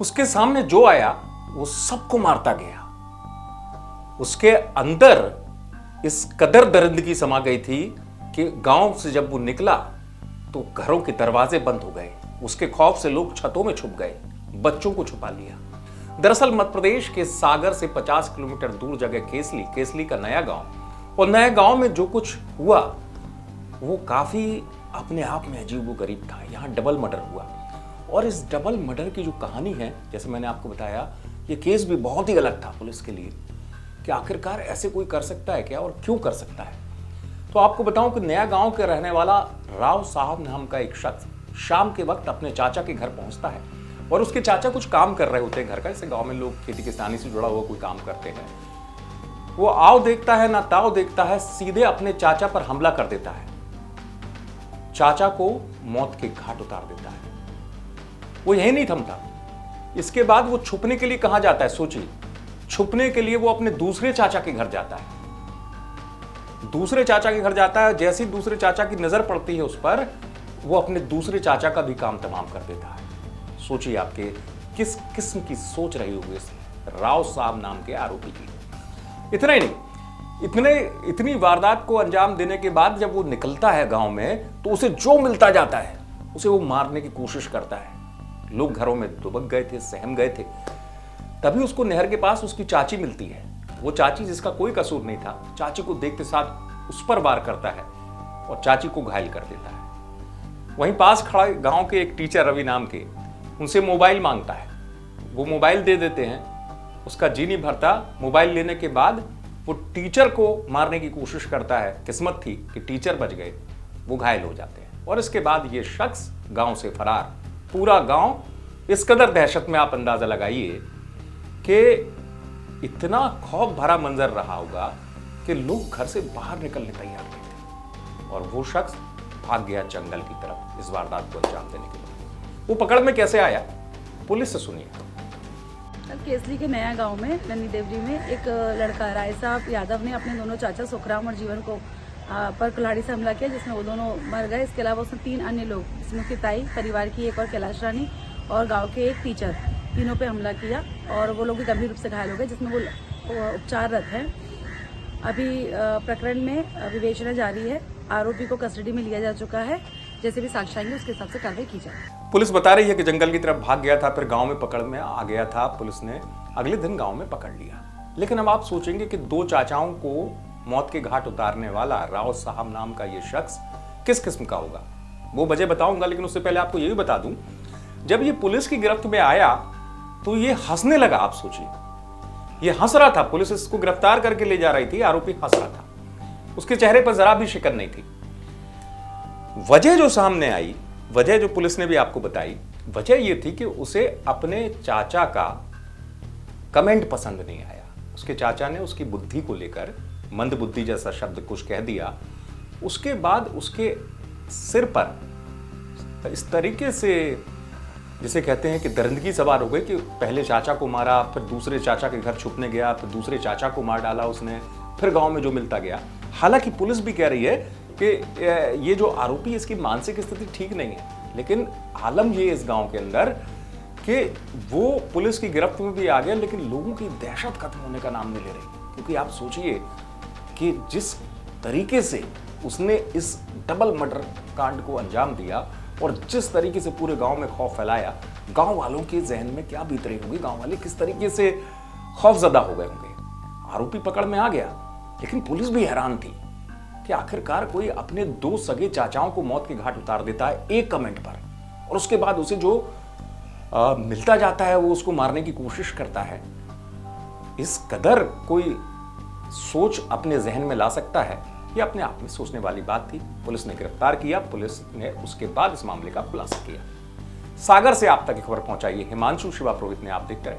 उसके सामने जो आया वो सबको मारता गया। उसके अंदर इस कदर दरिंदगी समा गई थी कि गांव से जब वो निकला तो घरों के दरवाजे बंद हो गए। उसके खौफ से लोग छतों में छुप गए, बच्चों को छुपा लिया। दरअसल मध्य प्रदेश के सागर से 50 किलोमीटर दूर जगह केसली का नया गांव, और नए गांव में जो कुछ हुआ वो काफी अपने आप में अजीबोगरीब था। यहाँ डबल मर्डर हुआ, और इस डबल मर्डर की जो कहानी है, जैसे मैंने आपको बताया, ये केस भी बहुत ही अलग था पुलिस के लिए कि आखिरकार ऐसे कोई कर सकता है क्या और क्यों कर सकता है। तो आपको बताऊं कि नया गांव के रहने वाला राव साहब नाम का एक शख्स शाम के वक्त अपने चाचा के घर पहुंचता है, और उसके चाचा कुछ काम कर रहे होते हैं घर का। जैसे गांव में लोग खेती किसानी से जुड़ा हुआ कोई काम करते हैं। वो आओ देखता है ना ताओ देखता है, सीधे अपने चाचा पर हमला कर देता है, चाचा को मौत के घाट उतार देता है। वो यही नहीं थमता, इसके बाद वो छुपने के लिए कहां जाता है, सोचिए। छुपने के लिए वो अपने दूसरे चाचा के घर जाता है। दूसरे चाचा के घर जाता है, जैसे ही दूसरे चाचा की नजर पड़ती है उस पर, वो अपने दूसरे चाचा का भी काम तमाम कर देता है। सोचिए आपके किस किस्म की सोच रही होगी इस राव साहब नाम के आरोपी की। इतना ही नहीं, इतनी वारदात को अंजाम देने के बाद जब वो निकलता है गांव में, तो उसे जो मिलता जाता है उसे वो मारने की कोशिश करता है। लोग घरों में दुबक गए थे, सहम गए थे। तभी उसको नहर के पास उसकी चाची मिलती है। वो चाची जिसका कोई कसूर नहीं था, चाची को देखते साथ उस पर वार करता है और चाची को घायल कर देता है। वहीं पास खड़ा गांव के एक टीचर रवि नाम के, उनसे मोबाइल मांगता है। वो मोबाइल दे देते हैं, उसका जी नहीं भरता। मोबाइल लेने के बाद वो टीचर को मारने की कोशिश करता है। किस्मत थी कि टीचर बच गए, वो घायल हो जाते हैं। और इसके बाद ये शख्स गांव से फरार। पूरा गांव इस कदर दहशत में, आप अंदाजा लगाइए कि इतना खौफ भरा मंजर रहा होगा कि लोग घर से बाहर निकलने तैयार नहीं थे। और वो शख्स भाग गया जंगल की तरफ इस वारदात को अंजाम देने के बाद। वो पकड़ में कैसे आया, पुलिस से सुनिए। केसली के नया गांव में नन्नी देवरी में एक लड़का राय साहब यादव ने अपने दोनों चाचा सुखराम और जीवन को पर कुल्हाड़ी से हमला किया, जिसमें वो दोनों मर गए। इसके अलावा उसने 3 अन्य लोग, जिसमें उसकी ताई, परिवार की एक और कैलाश रानी और गांव के एक टीचर, तीनों पे हमला किया, और वो लोग भी गंभीर रूप से घायल हो गए, जिसमें वो उपचाररत हैं। अभी प्रकरण में विवेचना जारी है। आरोपी को कस्टडी में लिया जा चुका है। जैसे भी साक्ष्य आएंगे उसके हिसाब से कार्रवाई की जाए। पुलिस बता रही है कि जंगल की तरफ भाग गया था, फिर गांव में पकड़ में आ गया था। पुलिस ने अगले दिन गांव में पकड़ लिया। लेकिन अब आप सोचेंगे कि 2 चाचाओं को मौत के घाट उतारने वाला राव साहब नाम का ये शख्स किस किस्म का होगा। वो वजह बताऊंगा, लेकिन उससे पहले आपको ये भी बता दूं, जब ये पुलिस की गिरफ्त में आया तो ये हंसने लगा। आप सोचिए, ये हंस रहा था। पुलिस इसको गिरफ्तार करके ले जा रही थी, आरोपी हंस रहा था। उसके चेहरे पर जरा भी शिकन नहीं थी। वजह जो सामने आई, वजह जो पुलिस ने भी आपको बताई, वजह यह थी कि उसे अपने चाचा का कमेंट पसंद नहीं आया। उसके चाचा ने उसकी बुद्धि को लेकर मंदबुद्धि जैसा शब्द कुछ कह दिया। उसके बाद उसके सिर पर इस तरीके से, जिसे कहते हैं कि दरिंदगी सवार हो गई, कि पहले चाचा को मारा, फिर दूसरे चाचा के घर छुपने गया, फिर दूसरे चाचा को मार डाला उसने, फिर गांव में जो मिलता गया। हालांकि पुलिस भी कह रही है कि ये जो आरोपी, इसकी मानसिक स्थिति ठीक नहीं है, लेकिन आलम ये इस गांव के अंदर कि वो पुलिस की गिरफ्त में भी आ गया, लेकिन लोगों की दहशत खत्म होने का नाम नहीं ले रही। क्योंकि आप सोचिए कि जिस तरीके से उसने इस डबल मर्डर कांड को अंजाम दिया और जिस तरीके से पूरे गांव में खौफ फैलाया, गांव वालों के जहन में क्या बीत रही होगी, गांव वाले किस तरीके से खौफजदा हो गए होंगे। आरोपी पकड़ में आ गया, लेकिन पुलिस भी हैरान थी कि आखिरकार कोई अपने 2 सगे चाचाओं को मौत के घाट उतार देता है एक कमेंट पर, और उसके बाद उसे जो मिलता जाता है वो उसको मारने की कोशिश करता है। इस कदर कोई सोच अपने जहन में ला सकता है, यह अपने आप में सोचने वाली बात थी। पुलिस ने गिरफ्तार किया, पुलिस ने उसके बाद इस मामले का खुलासा किया। सागर से आप तक खबर पहुंचाई है हिमांशु शिवा पुरोहित ने। आप देखते रहे।